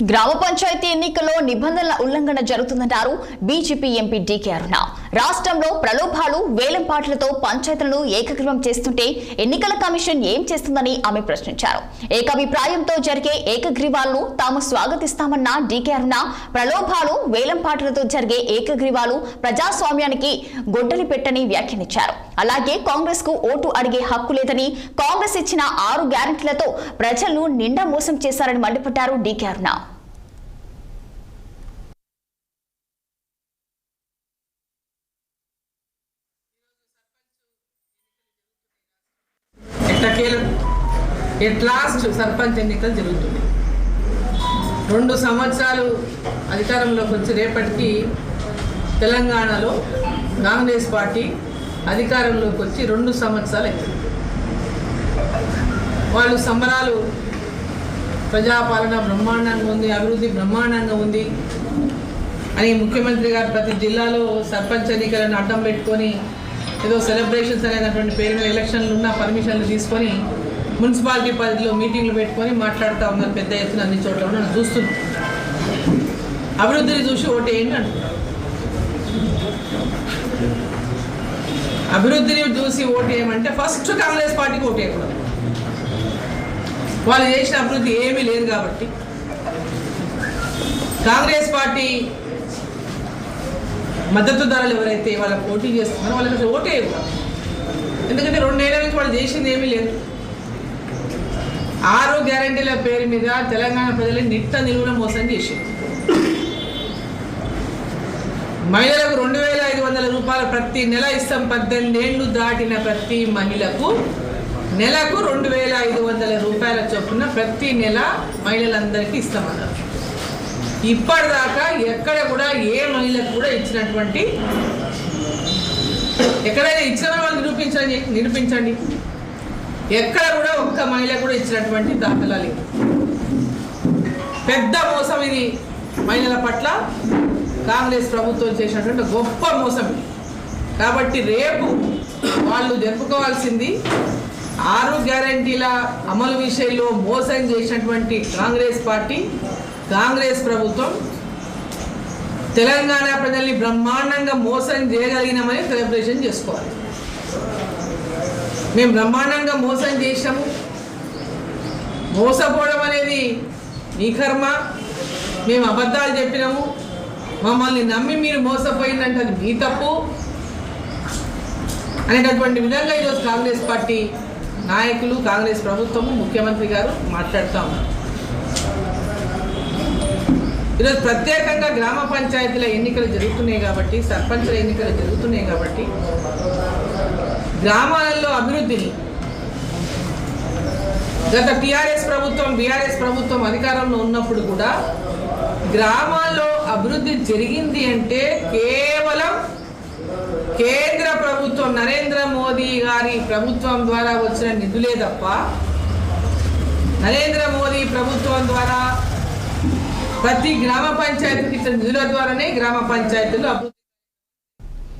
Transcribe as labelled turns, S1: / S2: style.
S1: గ్రామ పంచాయతీ ఎన్నికల్లో నిబంధనల ఉల్లంఘన జరుగుతుందన్నారు బీజేపీ ఎంపీ డీకే అరుణ. రాష్ట్రంలో ప్రలోభాలు వేలంపాట్లతో పంచాయతీలను ఏకగ్రీవం చేస్తుంటే ఎన్నికల కమిషన్ ఏం చేస్తుందని ఆమె ప్రశ్నించారు. ఏకాభిప్రాయంతో జరిగే ఏకగ్రీవాలను తాము స్వాగతిస్తామన్న డీకే అరుణ ప్రలోభాలు వేలంపాట్లతో జరిగే ఏకగ్రీవాలు ప్రజాస్వామ్యానికి గొడ్డలి పెట్టని వ్యాఖ్యానించారు. అలాగే కాంగ్రెస్ కు ఓటు అడిగే హక్కు లేదని, కాంగ్రెస్ ఇచ్చిన 6 గ్యారెంటీలతో ప్రజలను నిండా మోసం చేశారని మండిపడ్డారు డీకే అరుణ.
S2: లాస్ట్ సర్పంచ్ ఎన్నికలు జరుగుతుంది. 2 సంవత్సరాలు అధికారంలోకి వచ్చి రేపటికి తెలంగాణలో కాంగ్రెస్ పార్టీ అధికారంలోకి వచ్చి 2 సంవత్సరాలు అవుతుంది. వాళ్ళు సంబరాలు, ప్రజాపాలన బ్రహ్మాండంగా ఉంది, అభివృద్ధి బ్రహ్మాండంగా ఉంది అని ముఖ్యమంత్రి గారు ప్రతి జిల్లాలో సర్పంచ్ ఎన్నికలను అడ్డం పెట్టుకొని ఏదో సెలబ్రేషన్స్ అనేటువంటి పేరు మీద ఎలక్షన్లు ఉన్న పర్మిషన్లు తీసుకొని మున్సిపాలిటీ పరిధిలో మీటింగ్లు పెట్టుకొని మాట్లాడుతూ ఉన్నారు. పెద్ద ఎత్తున అన్ని చోట్ల మనం చూస్తున్నాం. అభివృద్ధిని చూసి ఓటేయండి అంటున్నారు. అభివృద్ధిని చూసి ఓటేయమంటే ఫస్ట్ కాంగ్రెస్ పార్టీకి ఓటేయకూడదు. వాళ్ళు చేసిన అభివృద్ధి ఏమీ లేదు కాబట్టి కాంగ్రెస్ పార్టీ మద్దతుదారులు ఎవరైతే వాళ్ళకి పోటీ చేస్తున్నారో వాళ్ళకి అసలు ఓటేయకూడదు. ఎందుకంటే 2 ఏళ్ల నుంచి వాళ్ళు చేసింది ఏమీ లేదు. 6 గ్యారెంటీల పేరు మీద తెలంగాణ ప్రజలని నిట్ట నిలువున మోసం చేసింది. మహిళలకు 2,500 రూపాయలు ప్రతి నెల ఇస్తాం. 18 ఏళ్ళు దాటిన ప్రతి మహిళకు నెలకు 2,500 రూపాయల చొప్పున ప్రతి నెల మహిళలందరికీ ఇస్తామన్నారు. ఇప్పటిదాకా ఎక్కడ కూడా ఏ మహిళకు కూడా ఇచ్చినటువంటి, ఎక్కడైనా ఇచ్చిన వాళ్ళు నిరూపించండి. ఎక్కడ కూడా ఒక్క మహిళ కూడా ఇచ్చినటువంటి దాఖలా లేదు. పెద్ద మోసం ఇది. మహిళల పట్ల కాంగ్రెస్ ప్రభుత్వం చేసినటువంటి గొప్ప మోసం. కాబట్టి రేపు వాళ్ళు జరుపుకోవాల్సింది 6 గ్యారెంటీల అమలు విషయంలో మోసం చేసినటువంటి కాంగ్రెస్ పార్టీ, కాంగ్రెస్ ప్రభుత్వం తెలంగాణ ప్రజల్ని బ్రహ్మాండంగా మోసం చేయగలిగినామని సెలబ్రేషన్ చేసుకోవాలి. మేము బ్రహ్మాండంగా మోసం చేసాము. మోసపోవడం అనేది మీ కర్మ. మేము అబద్ధాలు చెప్పినాము, మమ్మల్ని నమ్మి మీరు మోసపోయిందంటే అది మీ తప్పు అనేటటువంటి విధంగా ఈరోజు కాంగ్రెస్ పార్టీ నాయకులు, కాంగ్రెస్ ప్రభుత్వము, ముఖ్యమంత్రి గారు మాట్లాడుతూ ఉన్నారు. ఈరోజు ప్రత్యేకంగా గ్రామ పంచాయతీల ఎన్నికలు జరుగుతున్నాయి కాబట్టి, సర్పంచుల ఎన్నికలు జరుగుతున్నాయి కాబట్టి గ్రామాలలో అభివృద్ధిని గత టీఆర్ఎస్ ప్రభుత్వం, బీఆర్ఎస్ ప్రభుత్వం అధికారంలో ఉన్నప్పుడు కూడా గ్రామాల్లో అభివృద్ధి జరిగింది అంటే కేవలం కేంద్ర ప్రభుత్వం, నరేంద్ర మోదీ గారి ప్రభుత్వం ద్వారా వచ్చిన నిధులే తప్ప, నరేంద్ర మోదీ ప్రభుత్వం ద్వారా ప్రతి గ్రామ పంచాయతీకి ఇచ్చిన నిధుల ద్వారానే గ్రామ పంచాయతీలు అభివృద్ధి